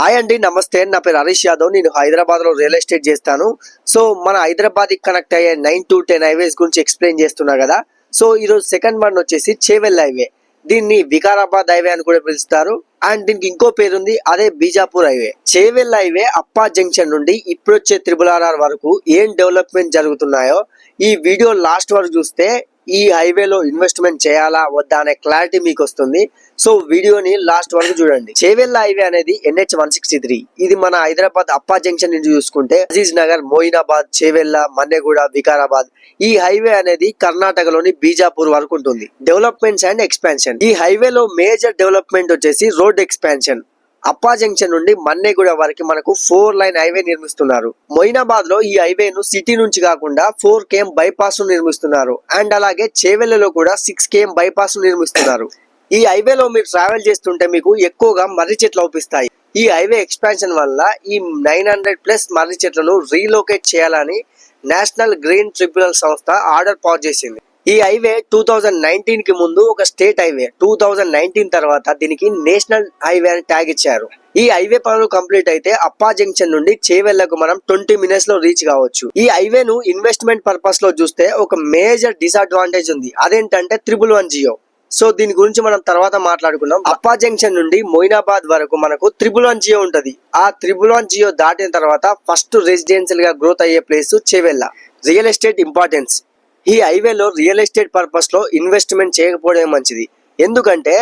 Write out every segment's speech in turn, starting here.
Hi అండి, నమస్తే. నా పేరు హరీష్ యాదవ్. నేను హైదరాబాద్ లో రియల్ ఎస్టేట్ చేస్తాను. సో మన హైదరాబాద్ కి కనెక్ట్ అయ్యే 9 to 10 హైవేస్ గురించి ఎక్స్ప్లెయిన్ చేస్తున్నా కదా. సో ఈ రోజు సెకండ్ వన్ వచ్చేసి చేవెల్ హైవే. దీన్ని వికారాబాద్ హైవే అని కూడా పిలుస్తారు. అండ్ దీనికి ఇంకో పేరుంది, అదే బీజాపూర్ హైవే. చేవెల్ హైవే అప్పా జంక్షన్ నుండి ఇప్పుడు వచ్చే RRR వరకు ఏం డెవలప్మెంట్ జరుగుతున్నాయో ఈ వీడియో లాస్ట్ వరకు చూస్తే ఈ హైవేలో ఇన్వెస్ట్మెంట్ చేయాలా వద్దా అనే క్లారిటీ మీకు వస్తుంది. సో వీడియోని లాస్ట్ వరకు చూడండి. చేవెళ్ళ హైవే అనేది NH 163. ఇది మన హైదరాబాద్ అప్పా జంక్షన్ నుంచి చూసుకుంటే అజీజ్ నగర్, మోయినాబాద్, చేవెళ్ళ, మన్నెగూడ, వికారాబాద్ ఈ హైవే అనేది కర్ణాటకలోని బీజాపూర్ వరకు ఉంటుంది. Developments and expansion. ఈ హైవేలో మేజర్ డెవలప్మెంట్ వచ్చేసి రోడ్ ఎక్స్పాన్షన్. అప్పా జంక్షన్ నుండి మన్నెగూడ వరకు మనకు 4 లైన్ హైవే నిర్మిస్తున్నారు. మొయినాబాద్ లో ఈ హైవేను సిటీ నుంచి కాకుండా 4 km బైపాస్ ను నిర్మిస్తున్నారు. అండ్ అలాగే చేవెళ్లలో కూడా 6 km బైపాస్ ను నిర్మిస్తున్నారు. ఈ హైవేలో మీరు ట్రావెల్ చేస్తుంటే మీకు ఎక్కువగా మర్రి చెట్లు అవుపిస్తాయి. ఈ హైవే ఎక్స్పాన్షన్ వల్ల ఈ 900+ మర్రి చెట్లను రీలొకేట్ చేయాలని నేషనల్ గ్రీన్ ట్రిబ్యునల్ సంస్థ ఆర్డర్ పాస్ చేసింది. ఈ హైవే 2019 కి ముందు ఒక స్టేట్ హైవే, 2019 తర్వాత దీనికి నేషనల్ హైవే అని ట్యాగ్ ఇచ్చారు. ఈ హైవే పనులు కంప్లీట్ అయితే అప్పా జంక్షన్ నుండి చేవెళ్లకు మనం 20 minutes లో రీచ్ కావచ్చు. ఈ హైవేను ఇన్వెస్ట్మెంట్ పర్పస్ లో చూస్తే ఒక మేజర్ డిసడ్వాంటేజ్ ఉంది, అదేంటంటే 111 జియో. సో దీని గురించి మనం తర్వాత మాట్లాడుకున్నాం. అప్పా జంక్షన్ నుండి మొయినాబాద్ వరకు మనకు 111 జియో ఉంటది. ఆ 111 జియో దాటిన తర్వాత ఫస్ట్ రెసిడెన్షియల్ గా గ్రోత్ అయ్యే place Chevella. Real estate importance. ఈ హైవేలో రియల్ ఎస్టేట్ పర్పస్ లో ఇన్వెస్ట్మెంట్ చేయకపోవడమే మంచిది. ఎందుకంటే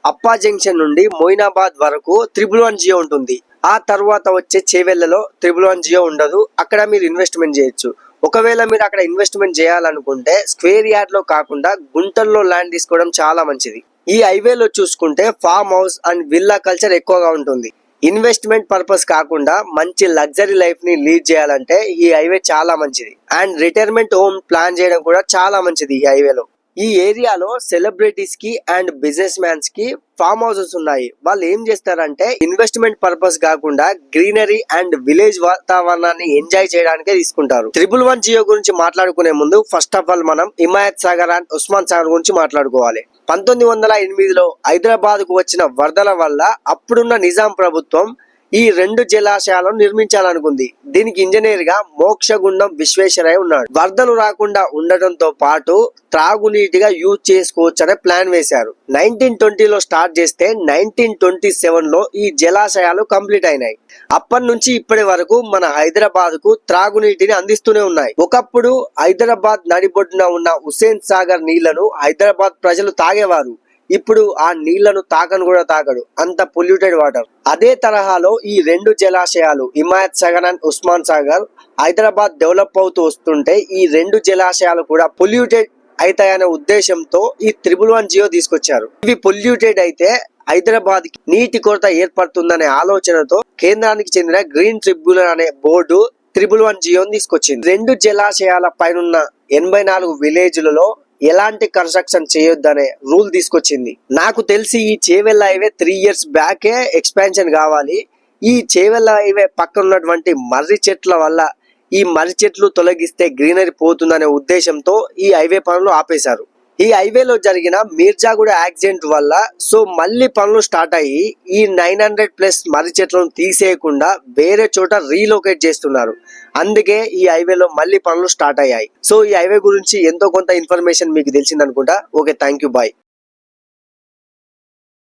అప్పా జంక్షన్ నుండి మొయినాబాద్ వరకు 111 జియో ఉంటుంది. ఆ తర్వాత వచ్చే చేవెళ్లలో 111 జియో ఉండదు. అక్కడ మీరు ఇన్వెస్ట్మెంట్ చేయొచ్చు. ఒకవేళ మీరు అక్కడ ఇన్వెస్ట్మెంట్ చేయాలనుకుంటే స్క్వేర్ యార్డ్ లో కాకుండా గుంటల్లో ల్యాండ్ తీసుకోవడం చాలా మంచిది. ఈ హైవేలో చూసుకుంటే farm house and villa culture ఎక్కువగా ఉంటుంది. ఇన్వెస్ట్మెంట్ పర్పస్ కాకుండా మంచి లగ్జరీ లైఫ్ ని లీడ్ చేయాలంటే ఈ హైవే చాలా మంచిది. అండ్ రిటైర్మెంట్ హోమ్ ప్లాన్ చేయడం కూడా చాలా మంచిది. ఈ హైవేలో ఈ ఏరియాలో సెలబ్రిటీస్ కి అండ్ బిజినెస్ మ్యాన్స్ కి ఫార్మ్ హౌసెస్ ఉన్నాయి. వాళ్ళు ఏం చేస్తారంటే ఇన్వెస్ట్మెంట్ పర్పస్ కాకుండా గ్రీనరీ అండ్ విలేజ్ వాతావరణాన్ని ఎంజాయ్ చేయడానికే తీసుకుంటారు. 111 జియో గురించి మాట్లాడుకునే ముందు ఫస్ట్ ఆఫ్ ఆల్ మనం హిమాయత్ సాగర్ అండ్ ఉస్మాన్ సాగర్ గురించి మాట్లాడుకోవాలి. 1908లో హైదరాబాద్ కు వచ్చిన వరదల వల్ల అప్పుడున్న నిజాం ప్రభుత్వం ఈ 2 జలాశయాలను నిర్మించాలనుకుంది. దీనికి ఇంజనీర్ గా మోక్షగుండం విశ్వేశ్వరయ్య ఉన్నాడు. వరదలు రాకుండా ఉండటంతో పాటు త్రాగునీటిగా యూజ్ చేసుకోవచ్చు అనే ప్లాన్ వేశారు. 1920లో స్టార్ట్ చేస్తే 1927లో ఈ జలాశయాలు కంప్లీట్ అయినాయి. అప్పటి నుంచి ఇప్పటి వరకు మన హైదరాబాద్ కు త్రాగునీటిని అందిస్తూనే ఉన్నాయి. ఒకప్పుడు హైదరాబాద్ నడిబొడ్డున ఉన్న హుస్సేన్ సాగర్ నీళ్లను హైదరాబాద్ ప్రజలు తాగేవారు. ఇప్పుడు ఆ నీళ్లను తాకను కూడా తాగడు, అంత పొల్యూటెడ్ వాటర్. అదే తరహాలో ఈ 2 జలాశయాలు హిమాయత్ సాగర్ అండ్ ఉస్మాన్ సాగర్ హైదరాబాద్ డెవలప్ అవుతూ వస్తుంటే ఈ 2 జలాశయాలు కూడా పొల్యూటెడ్ అవుతాయనే ఉద్దేశంతో ఈ 111 జియో తీసుకొచ్చారు. ఇవి పొల్యూటెడ్ అయితే హైదరాబాద్ కి నీటి కొరత ఏర్పడుతుందనే ఆలోచనతో కేంద్రానికి చెందిన గ్రీన్ ట్రిబ్యునల్ అనే బోర్డు 111 జియోని తీసుకొచ్చింది. 2 జలాశయాల పైనున్న 84 విలేజ్లలో ఎలాంటి కన్స్ట్రక్షన్ చేయొద్దనే రూల్ తీసుకొచ్చింది. నాకు తెలిసి ఈ చేవెళ్ళ హైవే 3 years బ్యాకే ఎక్స్పాన్షన్ కావాలి. ఈ చేవెళ్ళ హైవే పక్కన ఉన్నటువంటి మర్రి చెట్ల వల్ల ఈ మర్రి చెట్లు తొలగిస్తే గ్రీనరీ పోతుందనే ఉద్దేశంతో ఈ హైవే పనులు ఆపేశారు. ఈ హైవేలో జరిగిన మీర్జాగూడ యాక్సిడెంట్ వల్ల సో మళ్ళీ పనులు స్టార్ట్ అయ్యి ఈ 900+ మర్రి చెట్లను తీసేయకుండా వేరే చోట రీలొకేట్ చేస్తున్నారు. అందుకే ఈ హైవేలో మళ్ళీ పనులు స్టార్ట్ అయ్యాయి. సో ఈ హైవే గురించి ఎంతో కొంత ఇన్ఫర్మేషన్ మీకు తెలిసింది అనుకుంటా. Okay, thank you, bye.